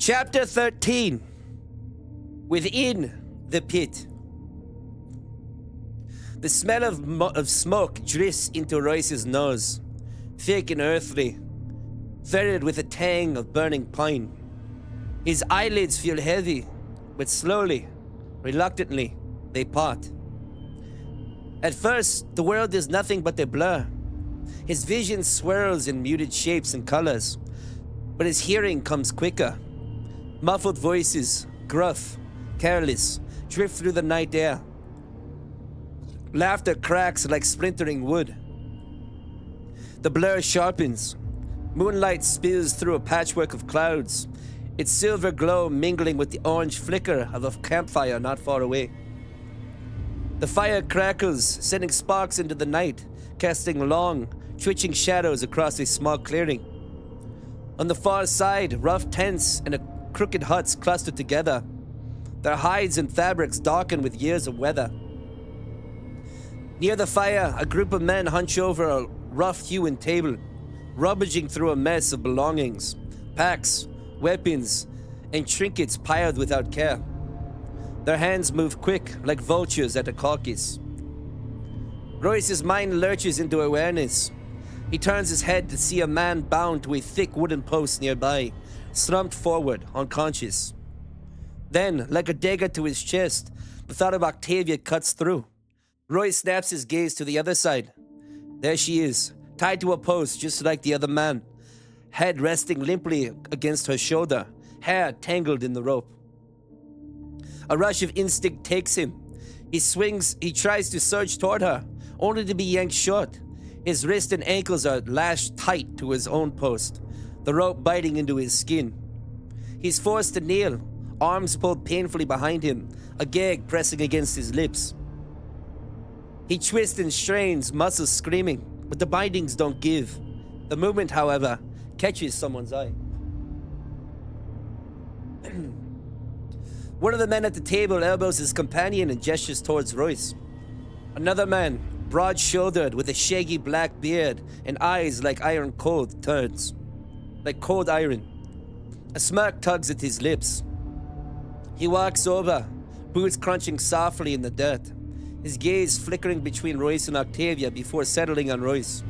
Chapter 13. Within the pit. The smell of smoke drifts into Royce's nose, thick and earthly, ferreted with a tang of burning pine. His eyelids feel heavy, but slowly, reluctantly, they part. At first, the world is nothing but a blur. His vision swirls in muted shapes and colors, but his hearing comes quicker. Muffled voices, gruff, careless, drift through the night air. Laughter cracks like splintering wood. The blur sharpens. Moonlight spills through a patchwork of clouds, its silver glow mingling with the orange flicker of a campfire not far away. The fire crackles, sending sparks into the night, casting long, twitching shadows across a small clearing. On the far side, rough tents and crooked huts cluster together, their hides and fabrics darken with years of weather. Near the fire, a group of men hunch over a rough-hewn table, rummaging through a mess of belongings, packs, weapons, and trinkets piled without care. Their hands move quick, like vultures at a carcass. Royce's mind lurches into awareness. He turns his head to see a man bound to a thick wooden post nearby, slumped forward, unconscious. Then, like a dagger to his chest, the thought of Octavia cuts through. Royce snaps his gaze to the other side. There she is, tied to a post just like the other man, head resting limply against her shoulder, hair tangled in the rope. A rush of instinct takes him. He tries to surge toward her, only to be yanked short. His wrists and ankles are lashed tight to his own post, the rope biting into his skin. He's forced to kneel, arms pulled painfully behind him, a gag pressing against his lips. He twists and strains, muscles screaming, but the bindings don't give. The movement, however, catches someone's eye. One of the men at the table elbows his companion and gestures towards Royce. Another man, broad-shouldered with a shaggy black beard and eyes like iron cold, turns. Like cold iron. A smirk tugs at his lips. He walks over, boots crunching softly in the dirt, his gaze flickering between Royce and Octavia before settling on Royce.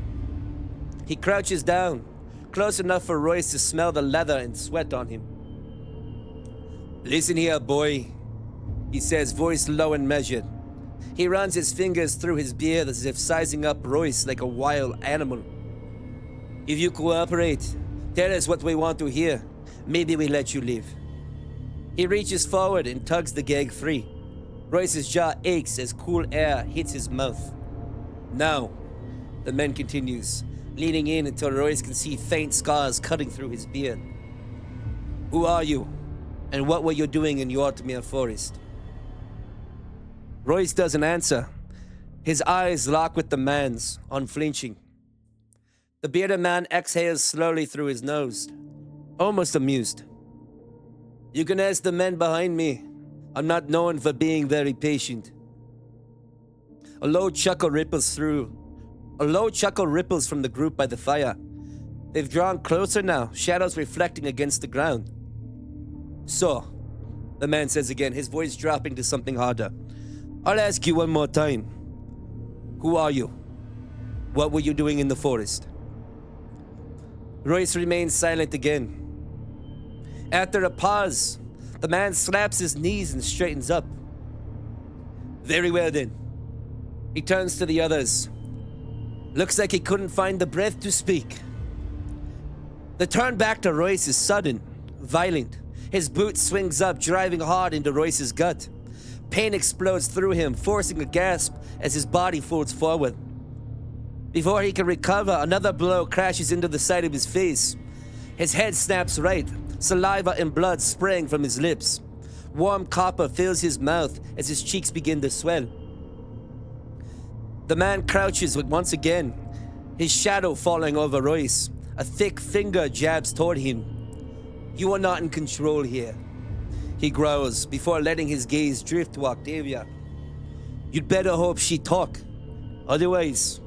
He crouches down, close enough for Royce to smell the leather and sweat on him. "Listen here, boy," he says, voice low and measured. He runs his fingers through his beard as if sizing up Royce like a wild animal. "If you cooperate, tell us what we want to hear. Maybe we let you live." He reaches forward and tugs the gag free. Royce's jaw aches as cool air hits his mouth. "Now," the man continues, leaning in until Royce can see faint scars cutting through his beard. "Who are you? And what were you doing in Yortmere Forest?" Royce doesn't answer. His eyes lock with the man's, unflinching. The bearded man exhales slowly through his nose, almost amused. "You can ask the men behind me. I'm not known for being very patient." A low chuckle ripples from the group by the fire. They've drawn closer now, shadows reflecting against the ground. "So," the man says again, his voice dropping to something harder, "I'll ask you one more time. Who are you? What were you doing in the forest?" Royce remains silent again. After a pause, the man slaps his knees and straightens up. "Very well then." He turns to the others. Looks like he couldn't find the breath to speak. The turn back to Royce is sudden, violent. His boot swings up, driving hard into Royce's gut. Pain explodes through him, forcing a gasp as his body folds forward. Before he can recover, another blow crashes into the side of his face. His head snaps right, saliva and blood spraying from his lips. Warm copper fills his mouth as his cheeks begin to swell. The man crouches once again, his shadow falling over Royce. A thick finger jabs toward him. "You are not in control here," he growls before letting his gaze drift to Octavia. "You'd better hope she talk. Otherwise,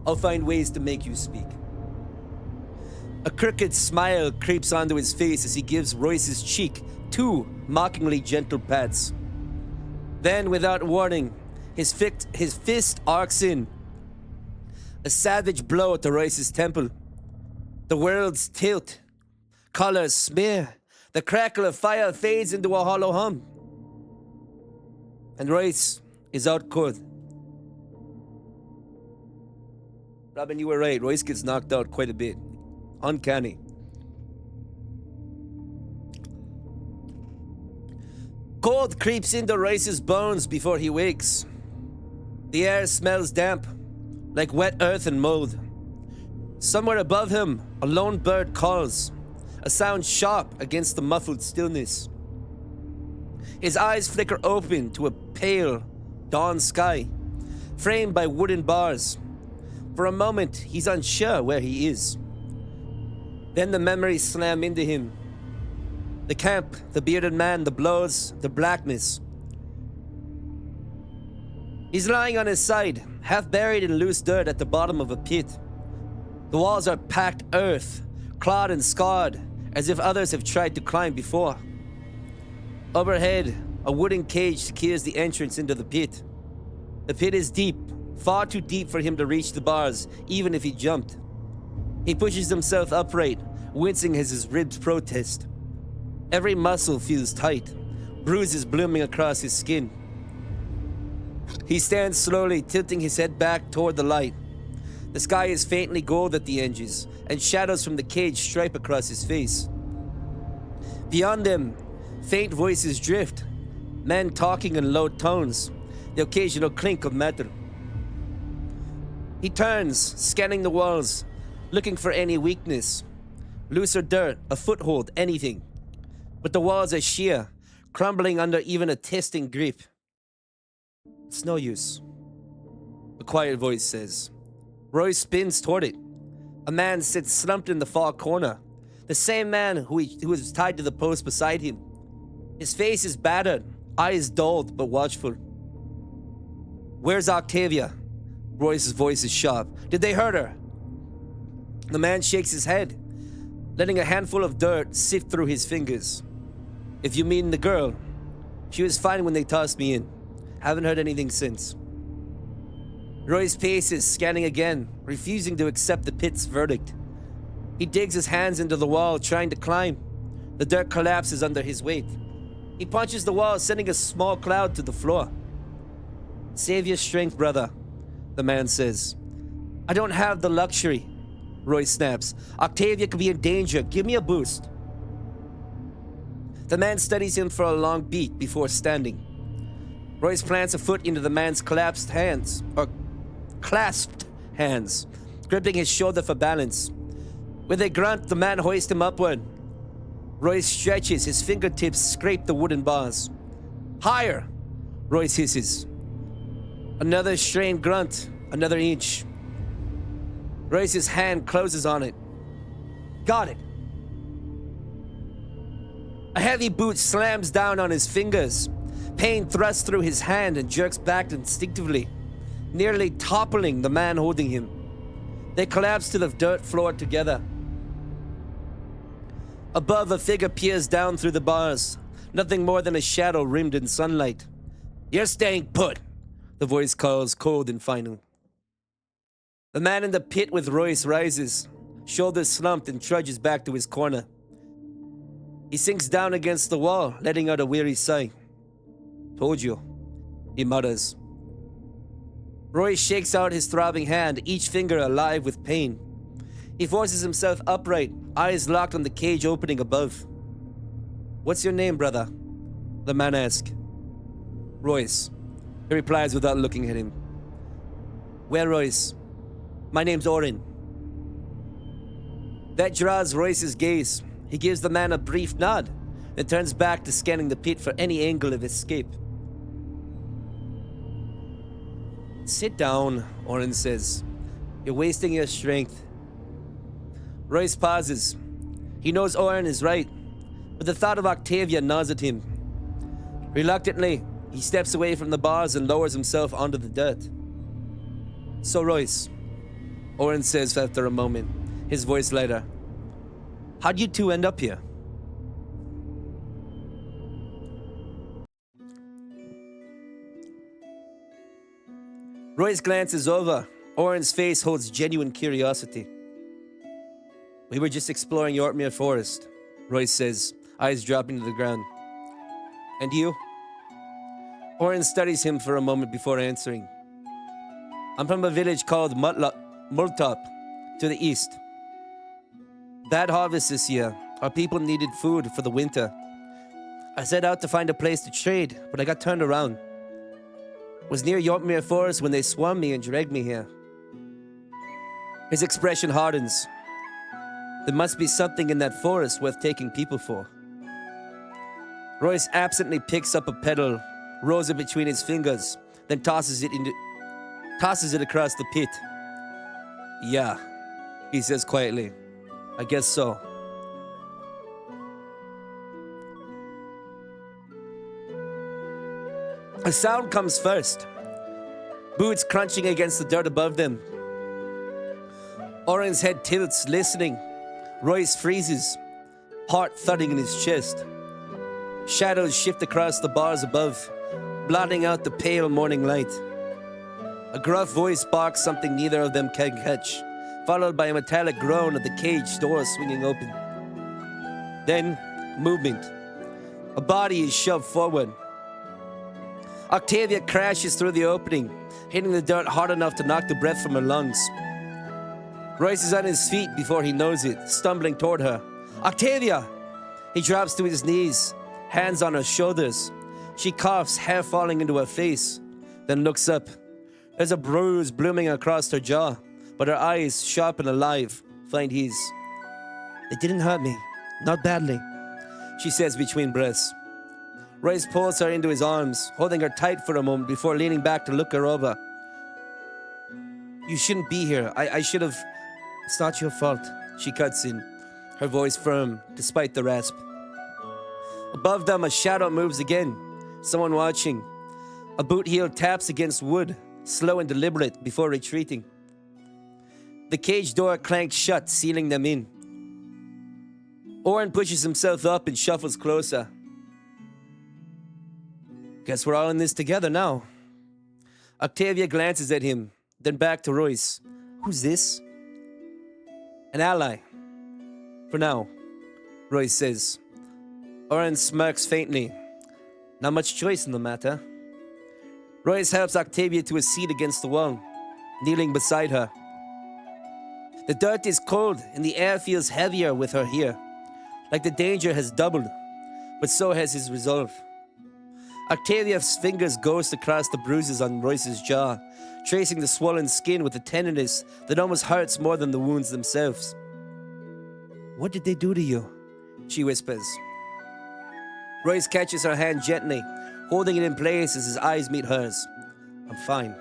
I'll find ways to make you speak." A crooked smile creeps onto his face as he gives Royce's cheek 2 mockingly gentle pats. Then, without warning, his fist arcs in. A savage blow to Royce's temple. The worlds tilt. Colors smear. The crackle of fire fades into a hollow hum. And Royce is out cold. Robin, you were right. Royce gets knocked out quite a bit. Uncanny. Cold creeps into Royce's bones before he wakes. The air smells damp, like wet earth and mold. Somewhere above him, a lone bird calls, a sound sharp against the muffled stillness. His eyes flicker open to a pale dawn sky, framed by wooden bars. For a moment, he's unsure where he is. Then the memories slam into him. The camp, the bearded man, the blows, the blackness. He's lying on his side, half buried in loose dirt at the bottom of a pit. The walls are packed earth, clawed and scarred, as if others have tried to climb before. Overhead, a wooden cage secures the entrance into the pit. The pit is deep, far too deep for him to reach the bars, even if he jumped. He pushes himself upright, wincing as his ribs protest. Every muscle feels tight, bruises blooming across his skin. He stands slowly, tilting his head back toward the light. The sky is faintly gold at the edges, and shadows from the cage stripe across his face. Beyond them, faint voices drift, men talking in low tones, the occasional clink of metal. He turns, scanning the walls, looking for any weakness. Looser dirt, a foothold, anything. But the walls are sheer, crumbling under even a testing grip. It's no use, a quiet voice says. Roy spins toward it. A man sits slumped in the far corner, the same man who was tied to the post beside him. His face is battered, eyes dulled but watchful. Where's Octavia? Royce's voice is sharp. Did they hurt her? The man shakes his head, letting a handful of dirt sift through his fingers. If you mean the girl, she was fine when they tossed me in. Haven't heard anything since. Royce paces, scanning again, refusing to accept the pit's verdict. He digs his hands into the wall, trying to climb. The dirt collapses under his weight. He punches the wall, sending a small cloud to the floor. Save your strength, brother, the man says. I don't have the luxury, Royce snaps. Octavia could be in danger. Give me a boost. The man studies him for a long beat before standing. Royce plants a foot into the man's clasped hands, gripping his shoulder for balance. With a grunt, the man hoists him upward. Royce stretches, his fingertips scrape the wooden bars. Higher, Royce hisses. Another strained grunt, another inch. Royce's hand closes on it. Got it. A heavy boot slams down on his fingers. Pain thrusts through his hand and jerks back instinctively, nearly toppling the man holding him. They collapse to the dirt floor together. Above, a figure peers down through the bars, nothing more than a shadow rimmed in sunlight. You're staying put, the voice calls, cold and final. The man in the pit with Royce rises, shoulders slumped, and trudges back to his corner. He sinks down against the wall, letting out a weary sigh. Told you, he mutters. Roy shakes out his throbbing hand, each finger alive with pain. He forces himself upright, eyes locked on the cage opening above. What's your name, brother? The man asks. Royce, he replies without looking at him. Where, Royce? My name's Orin. That draws Royce's gaze. He gives the man a brief nod, and turns back to scanning the pit for any angle of escape. Sit down, Orin says. You're wasting your strength. Royce pauses. He knows Orin is right, but the thought of Octavia gnaws at him. Reluctantly, he steps away from the bars and lowers himself onto the dirt. So, Royce, Orin says after a moment, his voice lighter. How'd you two end up here? Royce glances over. Oren's face holds genuine curiosity. We were just exploring Yorkmere Forest, Royce says, eyes dropping to the ground. And you? Oren studies him for a moment before answering. I'm from a village called Multop, to the east. Bad harvest this year. Our people needed food for the winter. I set out to find a place to trade, but I got turned around. Was near Yorkmere Forest when they swarmed me and dragged me here. His expression hardens. There must be something in that forest worth taking people for. Royce absently picks up a petal, rolls it between his fingers, then tosses it across the pit. Yeah, he says quietly. I guess so. A sound comes first. Boots crunching against the dirt above them. Oren's head tilts, listening. Royce freezes, heart thudding in his chest. Shadows shift across the bars above, blotting out the pale morning light. A gruff voice barks something neither of them can catch, followed by a metallic groan of the cage door swinging open. Then, movement. A body is shoved forward. Octavia crashes through the opening, hitting the dirt hard enough to knock the breath from her lungs. Royce is on his feet before he knows it, stumbling toward her. Octavia! He drops to his knees, hands on her shoulders. She coughs, hair falling into her face, then looks up. There's a bruise blooming across her jaw, but her eyes, sharp and alive, find his. It didn't hurt me, not badly, she says between breaths. Royce pulls her into his arms, holding her tight for a moment before leaning back to look her over. You shouldn't be here. I should have... It's not your fault, she cuts in, her voice firm, despite the rasp. Above them, a shadow moves again, someone watching. A boot heel taps against wood, slow and deliberate, before retreating. The cage door clanks shut, sealing them in. Oren pushes himself up and shuffles closer. Guess we're all in this together now. Octavia glances at him, then back to Royce. Who's this? An ally. For now, Royce says. Oren smirks faintly. Not much choice in the matter. Royce helps Octavia to a seat against the wall, kneeling beside her. The dirt is cold and the air feels heavier with her here, like the danger has doubled, but so has his resolve. Octavia's fingers ghost across the bruises on Royce's jaw, tracing the swollen skin with a tenderness that almost hurts more than the wounds themselves. What did they do to you? She whispers. Royce catches her hand gently, holding it in place as his eyes meet hers. I'm fine.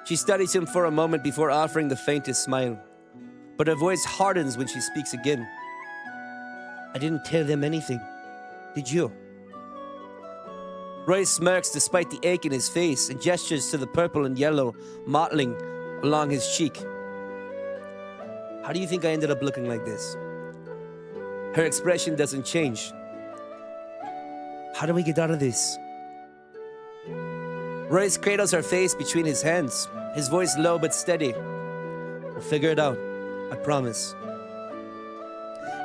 She studies him for a moment before offering the faintest smile, but her voice hardens when she speaks again. I didn't tell them anything. Did you? Royce smirks despite the ache in his face and gestures to the purple and yellow mottling along his cheek. How do you think I ended up looking like this? Her expression doesn't change. How do we get out of this? Royce cradles her face between his hands, his voice low but steady. We'll figure it out, I promise.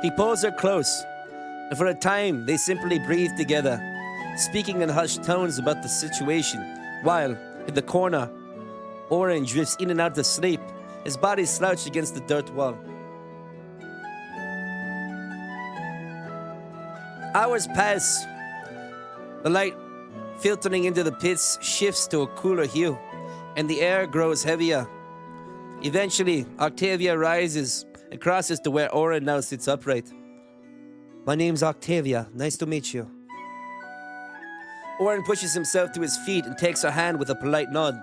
He pulls her close, and for a time they simply breathe together, speaking in hushed tones about the situation, while, in the corner, Oren drifts in and out of sleep, his body slouched against the dirt wall. Hours pass. The light filtering into the pits shifts to a cooler hue, and the air grows heavier. Eventually, Octavia rises and crosses to where Oren now sits upright. My name's Octavia. Nice to meet you. Oren pushes himself to his feet and takes her hand with a polite nod.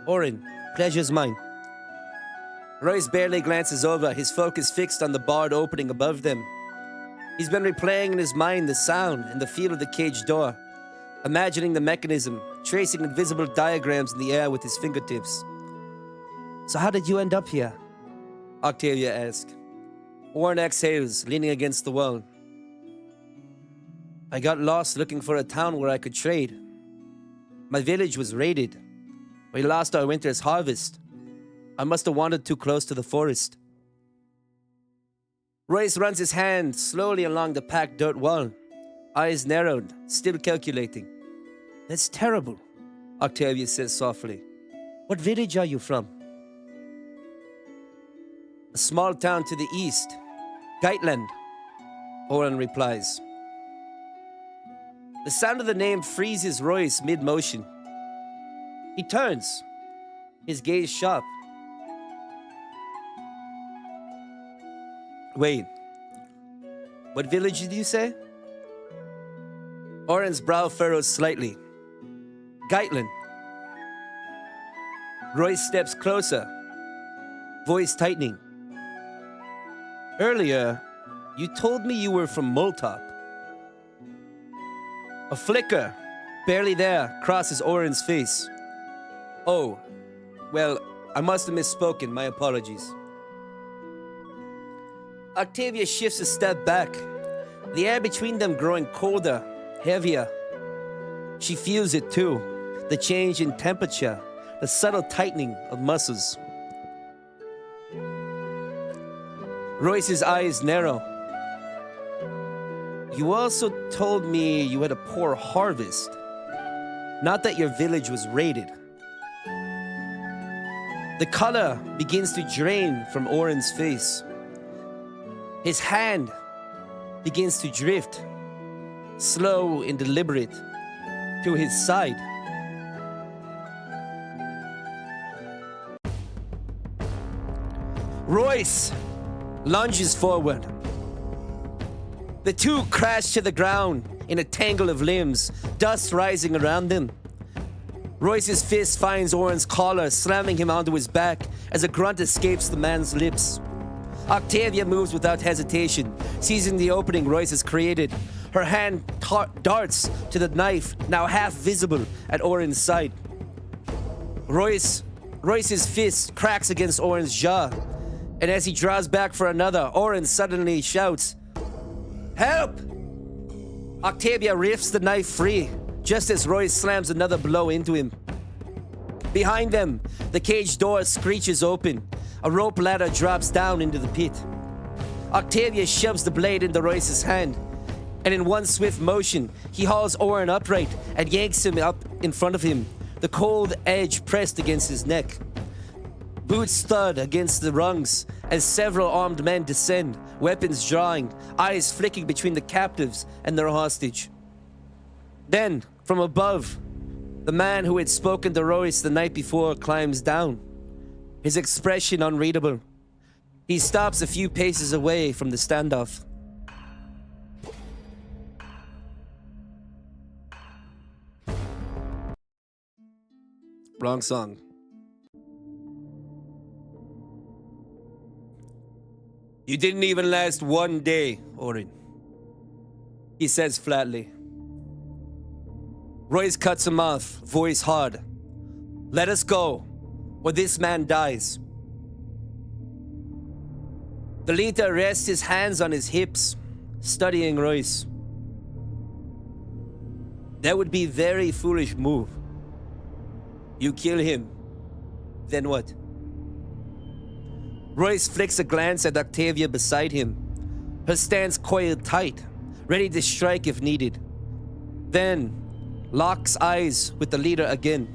Oren, pleasure's mine. Royce barely glances over, his focus fixed on the barred opening above them. He's been replaying in his mind the sound and the feel of the cage door, imagining the mechanism, tracing invisible diagrams in the air with his fingertips. So how did you end up here? Octavia asked. Oren exhales, leaning against the wall. I got lost looking for a town where I could trade. My village was raided. We lost our winter's harvest. I must have wandered too close to the forest. Royce runs his hand slowly along the packed dirt wall, eyes narrowed, still calculating. That's terrible, Octavia says softly. What village are you from? A small town to the east, Geitland, Oren replies. The sound of the name freezes Royce mid-motion. He turns, his gaze sharp. Wait, what village did you say? Oren's brow furrows slightly. Geitland. Royce steps closer, voice tightening. Earlier, you told me you were from Moltop. A flicker, barely there, crosses Oren's face. Oh, well, I must have misspoken, my apologies. Octavia shifts a step back, the air between them growing colder, heavier. She feels it too, the change in temperature, the subtle tightening of muscles. Royce's eyes narrow. You also told me you had a poor harvest. Not that your village was raided. The color begins to drain from Oren's face. His hand begins to drift, slow and deliberate, to his side. Royce lunges forward. The two crash to the ground in a tangle of limbs, dust rising around them. Royce's fist finds Oren's collar, slamming him onto his back as a grunt escapes the man's lips. Octavia moves without hesitation, seizing the opening Royce has created. Her hand darts to the knife, now half visible at Oren's side. Royce's fist cracks against Oren's jaw, and as he draws back for another, Oren suddenly shouts, "Help!" Octavia rips the knife free, just as Royce slams another blow into him. Behind them, the cage door screeches open. A rope ladder drops down into the pit. Octavia shoves the blade into Royce's hand, and in one swift motion, he hauls Oren upright and yanks him up in front of him, the cold edge pressed against his neck. Boots thud against the rungs as several armed men descend, weapons drawing, eyes flicking between the captives and their hostage. Then, from above, the man who had spoken to Royce the night before climbs down, his expression unreadable. He stops a few paces away from the standoff. Wrong song. You didn't even last one day, Oren, he says flatly. Royce cuts him off, voice hard. Let us go, or this man dies. The leader rests his hands on his hips, studying Royce. That would be a very foolish move. You kill him, then what? Royce flicks a glance at Octavia beside him, her stance coiled tight, ready to strike if needed. Then locks eyes with the leader again.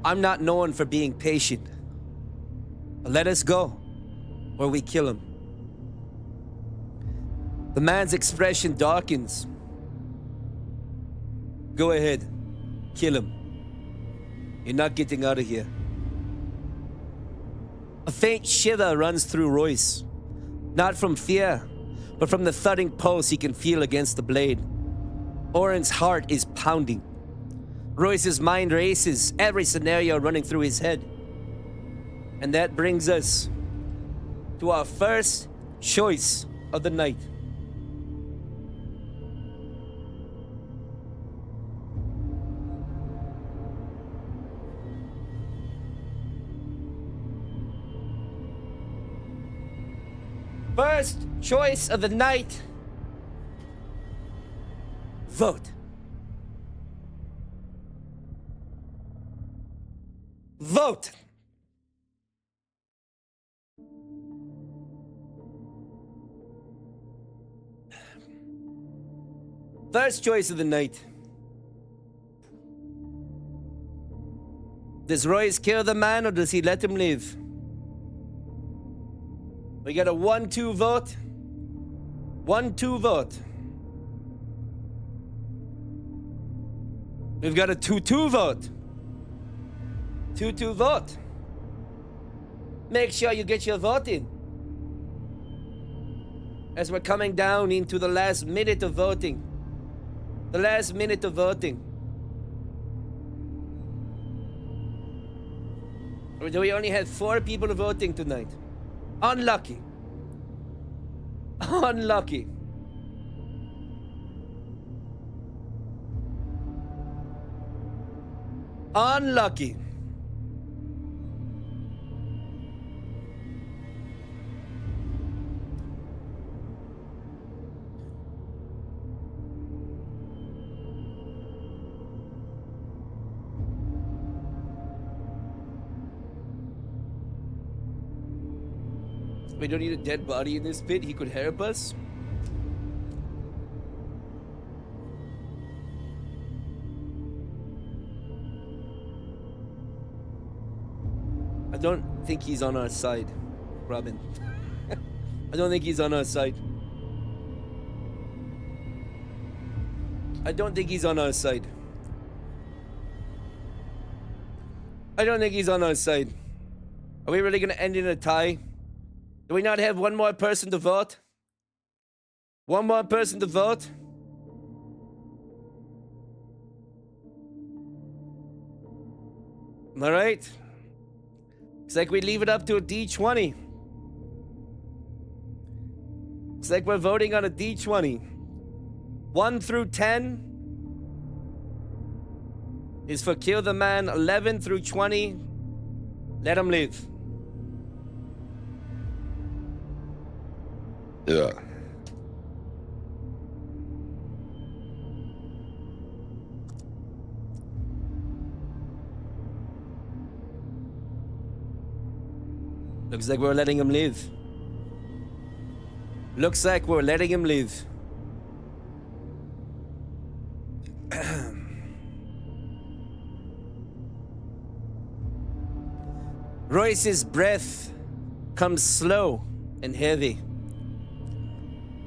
I'm not known for being patient. Let us go, or we kill him. The man's expression darkens. Go ahead, kill him. You're not getting out of here. A faint shiver runs through Royce, not from fear, but from the thudding pulse he can feel against the blade. Oren's heart is pounding. Royce's mind races, every scenario running through his head. And that brings us to our first choice of the night. First choice of the night. Vote. Vote. First choice of the night. Does Royce kill the man or does he let him live? We got a 1-2 vote. 1-2 vote. We've got a 2-2 vote. 2-2 vote. Make sure you get your vote in. As we're coming down into the last minute of voting. The last minute of voting. Or do we only have 4 people voting tonight? Unlucky. Unlucky. Unlucky. We don't need a dead body in this pit. He could help us. I don't think he's on our side, Robin. I don't think he's on our side. I don't think he's on our side. I don't think he's on our side. Are we really going to end in a tie? Do we not have one more person to vote? One more person to vote? All right. Looks like we leave it up to a D20. Looks like we're voting on a D20. 1 through 10 is for kill the man. 11 through 20, let him live. Yeah. Looks like we're letting him live. Looks like we're letting him live. Royce's breath comes slow and heavy.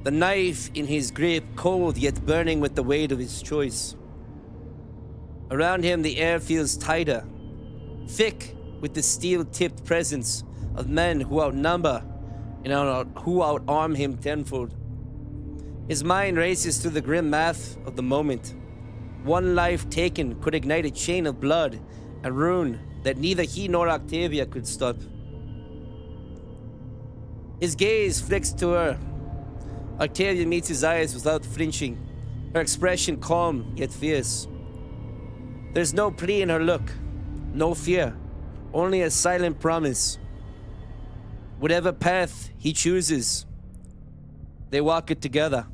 The knife in his grip cold yet burning with the weight of his choice. Around him the air feels tighter, thick with the steel-tipped presence of men who outnumber and who outarm him tenfold. His mind races through the grim math of the moment. One life taken could ignite a chain of blood and ruin that neither he nor Octavia could stop. His gaze flicks to her. Octavia meets his eyes without flinching, her expression calm yet fierce. There's no plea in her look, no fear, only a silent promise. Whatever path he chooses, they walk it together.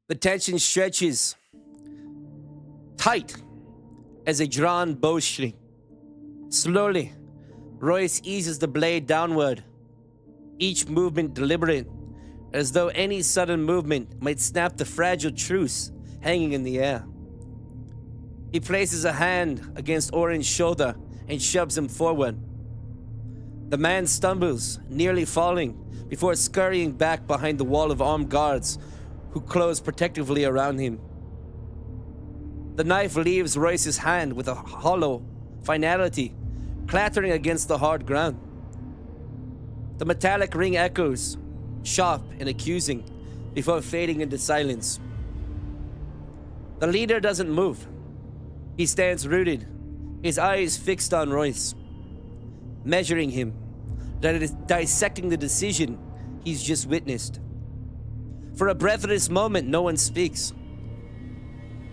The tension stretches tight as a drawn bowstring. Slowly, Royce eases the blade downward, each movement deliberate, as though any sudden movement might snap the fragile truce hanging in the air. He places a hand against Oren's shoulder and shoves him forward. The man stumbles, nearly falling, before scurrying back behind the wall of armed guards who close protectively around him. The knife leaves Royce's hand with a hollow finality, clattering against the hard ground. The metallic ring echoes, sharp and accusing, before fading into silence. The leader doesn't move. He stands rooted, his eyes fixed on Royce, measuring him, dissecting the decision he's just witnessed. For a breathless moment, no one speaks.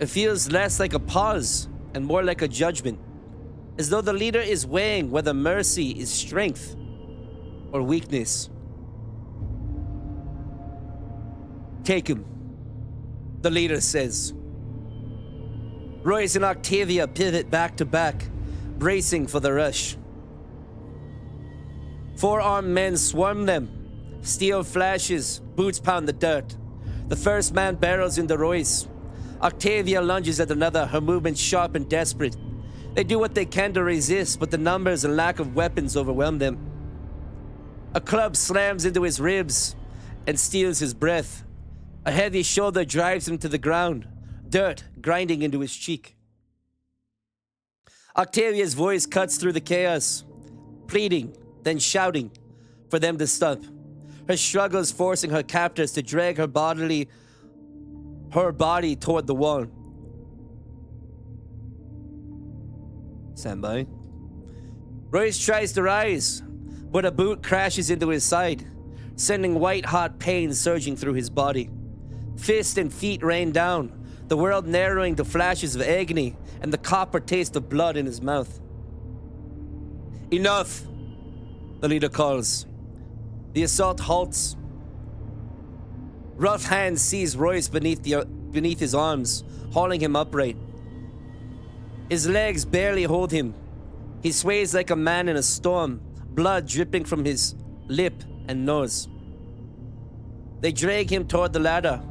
It feels less like a pause and more like a judgment, as though the leader is weighing whether mercy is strength or weakness. Take him, the leader says. Royce and Octavia pivot back to back, bracing for the rush. 4 armed men swarm them. Steel flashes, boots pound the dirt. The first man barrels into Royce. Octavia lunges at another, her movements sharp and desperate. They do what they can to resist, but the numbers and lack of weapons overwhelm them. A club slams into his ribs and steals his breath. A heavy shoulder drives him to the ground, dirt grinding into his cheek. Octavia's voice cuts through the chaos, pleading, then shouting for them to stop. Her struggles forcing her captors to drag her body toward the wall. Stand by. Royce tries to rise, but a boot crashes into his side, sending white-hot pain surging through his body. Fists and feet rain down, the world narrowing to flashes of agony and the copper taste of blood in his mouth. Enough, the leader calls. The assault halts. Rough hands seize Royce beneath his arms, hauling him upright. His legs barely hold him. He sways like a man in a storm, blood dripping from his lip and nose. They drag him toward the ladder.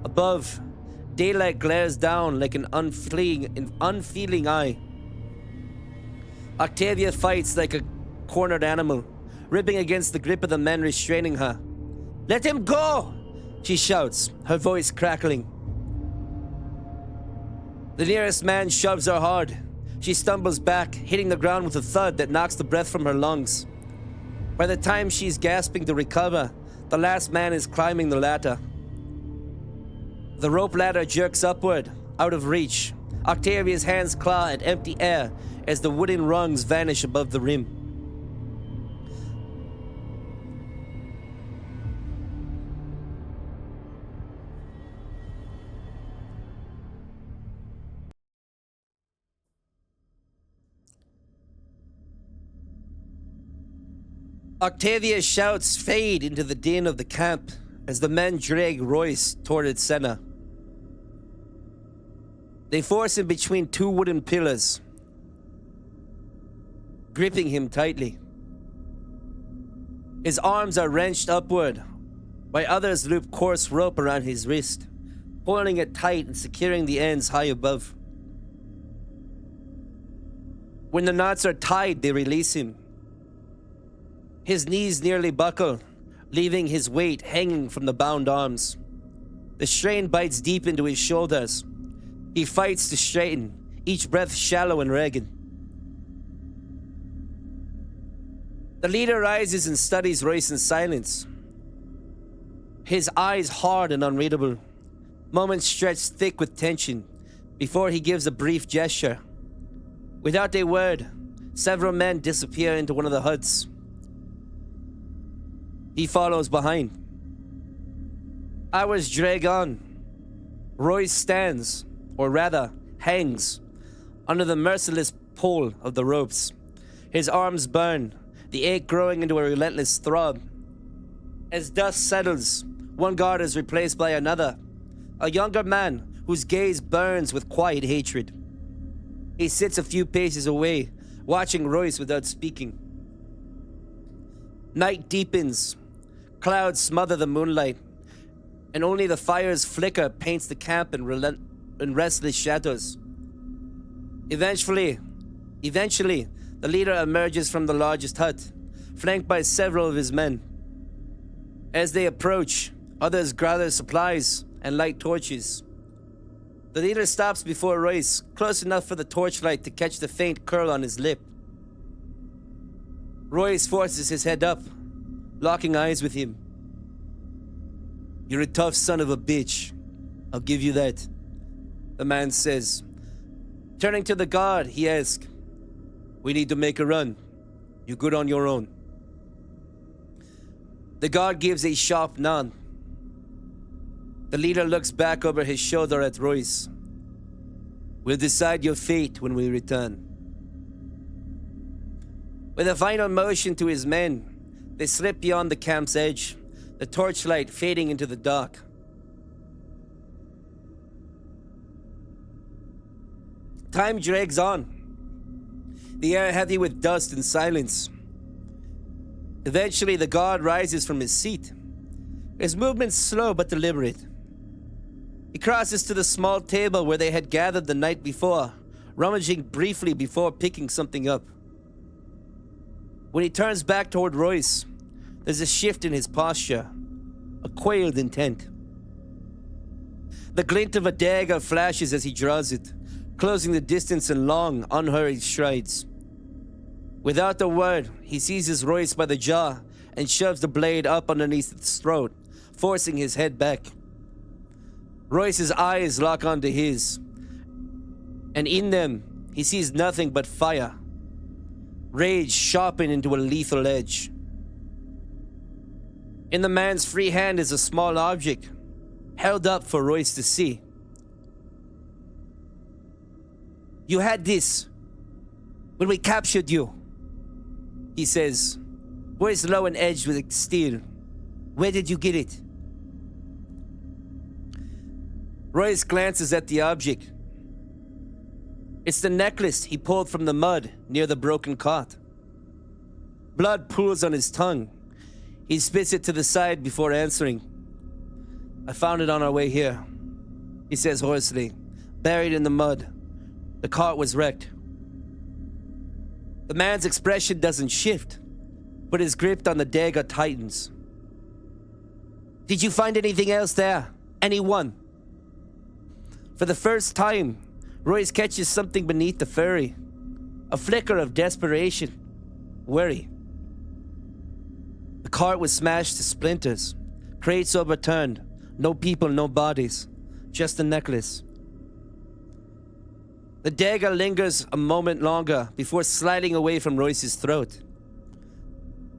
Above, daylight glares down like an unfeeling eye. Octavia fights like a cornered animal, ripping against the grip of the men restraining her. "Let him go!" she shouts, her voice crackling. The nearest man shoves her hard. She stumbles back, hitting the ground with a thud that knocks the breath from her lungs. By the time she's gasping to recover, the last man is climbing the ladder. The rope ladder jerks upward, out of reach. Octavia's hands claw at empty air as the wooden rungs vanish above the rim. Octavia's shouts fade into the din of the camp as the men drag Royce toward its center. They force him between 2 wooden pillars, gripping him tightly. His arms are wrenched upward, while others loop coarse rope around his wrist, pulling it tight and securing the ends high above. When the knots are tied, they release him. His knees nearly buckle, leaving his weight hanging from the bound arms. The strain bites deep into his shoulders. He fights to straighten, each breath shallow and ragged. The leader rises and studies Royce in silence. His eyes hard and unreadable, moments stretched thick with tension, before he gives a brief gesture. Without a word, several men disappear into one of the huts. He follows behind. Hours drag on. Royce stands, or rather, hangs, under the merciless pull of the ropes. His arms burn, the ache growing into a relentless throb. As dust settles, one guard is replaced by another, a younger man whose gaze burns with quiet hatred. He sits a few paces away, watching Royce without speaking. Night deepens. Clouds smother the moonlight, and only the fire's flicker paints the camp in restless shadows. Eventually, the leader emerges from the largest hut, flanked by several of his men. As they approach, others gather supplies and light torches. The leader stops before Royce, close enough for the torchlight to catch the faint curl on his lip. Royce forces his head up, locking eyes with him. "You're a tough son of a bitch. I'll give you that," the man says. Turning to the guard, he asks, "We need to make a run. You good on your own?" The guard gives a sharp nod. The leader looks back over his shoulder at Royce. "We'll decide your fate when we return." With a final motion to his men, They slip beyond the camp's edge, the torchlight fading into the dark. Time drags on, the air heavy with dust and silence. Eventually, the guard rises from his seat. His movements slow but deliberate. He crosses to the small table where they had gathered the night before, rummaging briefly before picking something up. When he turns back toward Royce, there's a shift in his posture, a quailed intent. The glint of a dagger flashes as he draws it, closing the distance in long, unhurried strides. Without a word, he seizes Royce by the jaw and shoves the blade up underneath his throat, forcing his head back. Royce's eyes lock onto his, and in them, he sees nothing but fire. Rage sharpened into a lethal edge. In the man's free hand is a small object, held up for Royce to see. "You had this when we captured you," he says, voice low and edged with steel. "Where did you get it?" Royce glances at the object. It's the necklace he pulled from the mud near the broken cot. Blood pools on his tongue. He spits it to the side before answering. "I found it on our way here," he says hoarsely, "buried in the mud. The cart was wrecked." The man's expression doesn't shift, but his grip on the dagger tightens. "Did you find anything else there? Anyone?" For the first time, Royce catches something beneath the furry. A flicker of desperation. Worry. The cart was smashed to splinters. Crates overturned. No people, no bodies. Just the necklace. The dagger lingers a moment longer before sliding away from Royce's throat.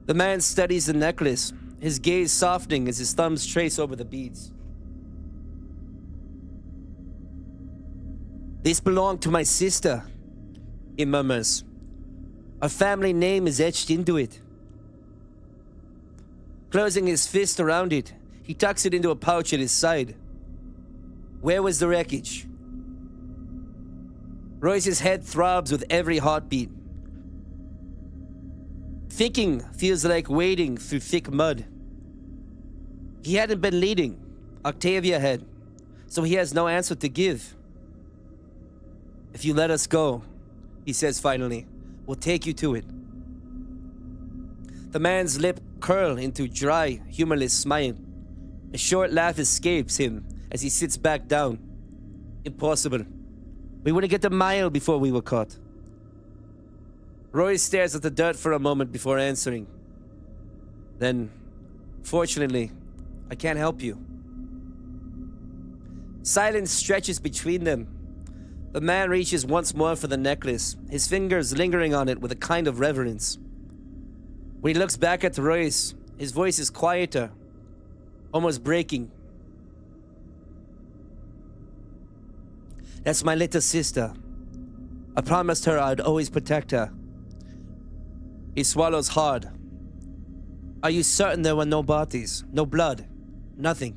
The man studies the necklace, his gaze softening as his thumbs trace over the beads. "This belonged to my sister," he murmurs. "Our family name is etched into it." Closing his fist around it, he tucks it into a pouch at his side. "Where was the wreckage?" Royce's head throbs with every heartbeat. Thinking feels like wading through thick mud. He hadn't been leading. Octavia had, so he has no answer to give. "If you let us go," he says finally, "we'll take you to it." The man's lip curl into dry, humorless smile. A short laugh escapes him as he sits back down. "Impossible. We wouldn't get a mile before we were caught." Royce stares at the dirt for a moment before answering. Then, "Fortunately, I can't help you." Silence stretches between them. The man reaches once more for the necklace, his fingers lingering on it with a kind of reverence. When he looks back at Royce, his voice is quieter, almost breaking. "That's my little sister. I promised her I'd always protect her." He swallows hard. "Are you certain there were no bodies? No blood? Nothing?"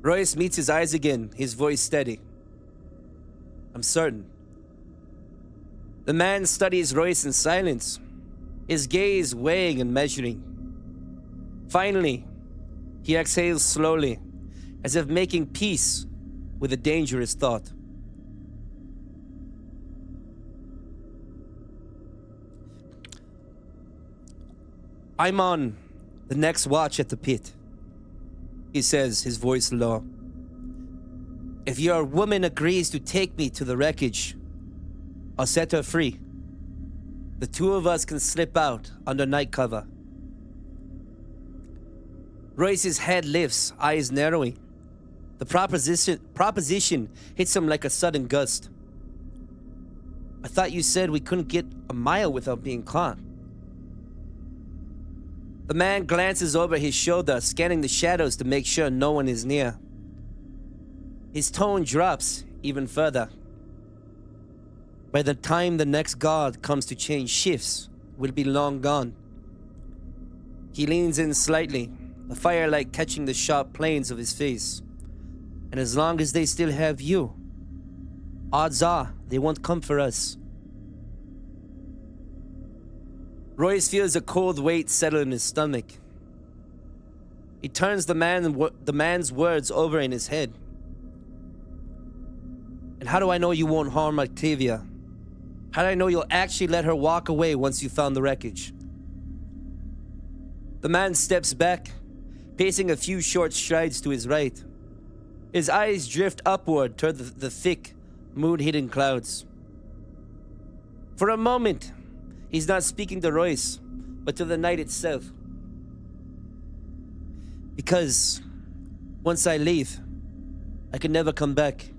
Royce meets his eyes again, his voice steady. "I'm certain." The man studies Royce in silence, his gaze weighing and measuring. Finally, he exhales slowly, as if making peace with a dangerous thought. "I'm on the next watch at the pit," he says, his voice low. "If your woman agrees to take me to the wreckage, I'll set her free. The two of us can slip out under night cover." Royce's head lifts, eyes narrowing. The proposition hits him like a sudden gust. "I thought you said we couldn't get a mile without being caught." The man glances over his shoulder, scanning the shadows to make sure no one is near. His tone drops even further. "By the time the next guard comes to change shifts, we'll be long gone. He leans in slightly, the firelight catching the sharp planes of his face. And as long as they still have you, odds are they won't come for us. Royce feels a cold weight settle in his stomach. He turns the man's words over in his head. And how do I know you won't harm Octavia? How do I know you'll actually let her walk away once you found the wreckage? The man steps back, pacing a few short strides to his right. His eyes drift upward toward the thick, moon-hidden clouds. For a moment, he's not speaking to Royce, but to the night itself. Because once I leave, I can never come back.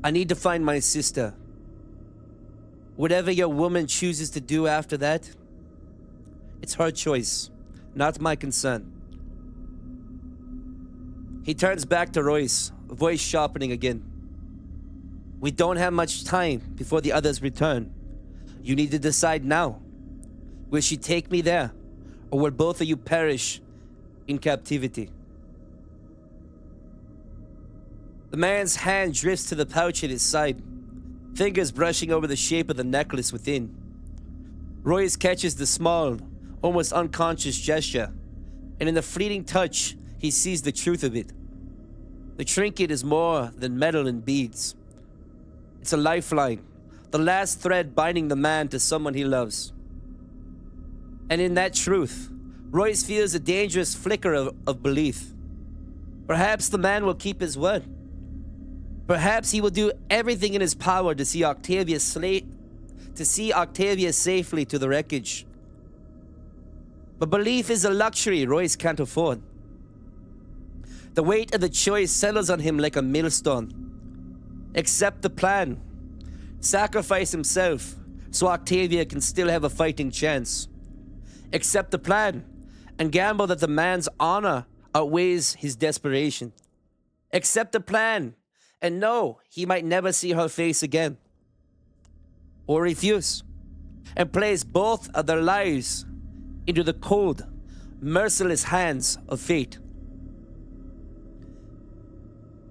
I need to find my sister. Whatever your woman chooses to do after that, it's her choice, not my concern. He turns back to Royce, voice sharpening again. We don't have much time before the others return. You need to decide now. Will she take me there, or will both of you perish in captivity? The man's hand drifts to the pouch at his side, fingers brushing over the shape of the necklace within. Royce catches the small, almost unconscious gesture, and in the fleeting touch, he sees the truth of it. The trinket is more than metal and beads. It's a lifeline, the last thread binding the man to someone he loves. And in that truth, Royce feels a dangerous flicker of belief. Perhaps the man will keep his word. Perhaps he will do everything in his power to see Octavia safely to the wreckage. But belief is a luxury Royce can't afford. The weight of the choice settles on him like a millstone. Accept the plan. Sacrifice himself so Octavia can still have a fighting chance. Accept the plan and gamble that the man's honor outweighs his desperation. Accept the plan and know he might never see her face again. Or refuse and place both of their lives into the cold, merciless hands of fate.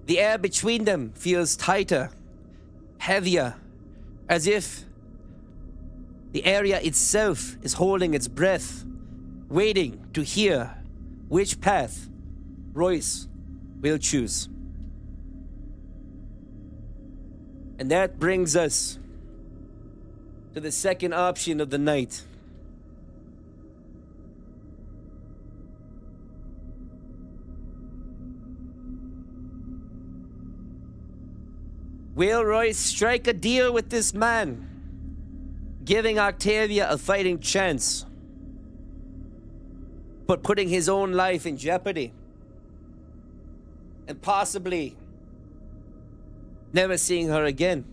The air between them feels tighter, heavier, as if the area itself is holding its breath, waiting to hear which path Royce will choose. And that brings us to the second option of the night. Will Royce strike a deal with this man, giving Octavia a fighting chance, but putting his own life in jeopardy, and possibly never seeing her again?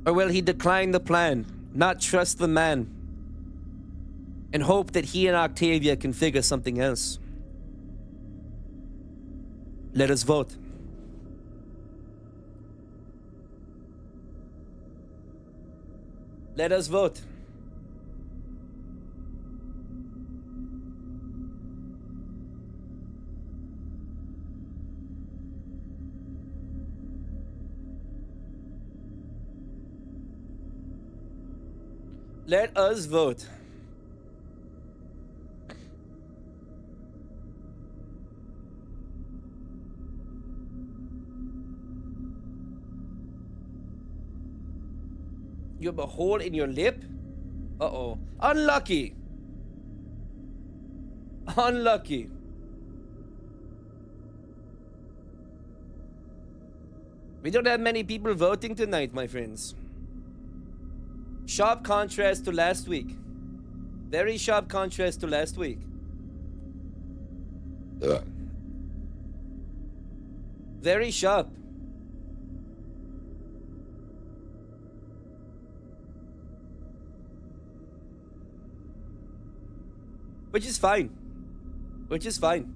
Or will he decline the plan, not trust the man, and hope that he and Octavia can figure something else? Let us vote. Let us vote. Let us vote. You have a hole in your lip? Uh-oh. Unlucky. Unlucky. We don't have many people voting tonight, my friends. Sharp contrast to last week. Very sharp contrast to last week. Very sharp. Which is fine. Which is fine.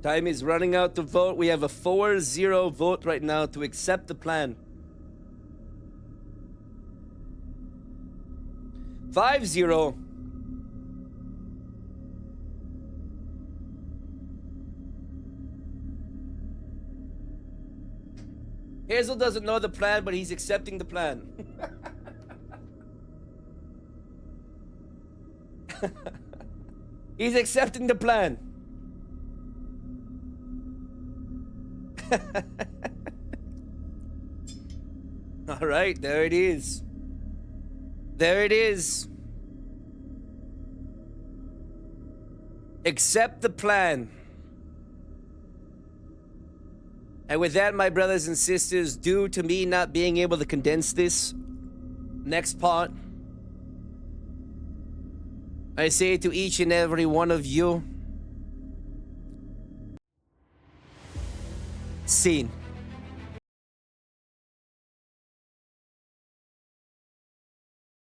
Time is running out to vote. We have a 4-0 vote right now to accept the plan. 5-0. Hazel doesn't know the plan, but he's accepting the plan. He's accepting the plan. All right, there it is. There it is. Accept the plan. And with that, my brothers and sisters, due to me not being able to condense this next part, I say to each and every one of you, scene.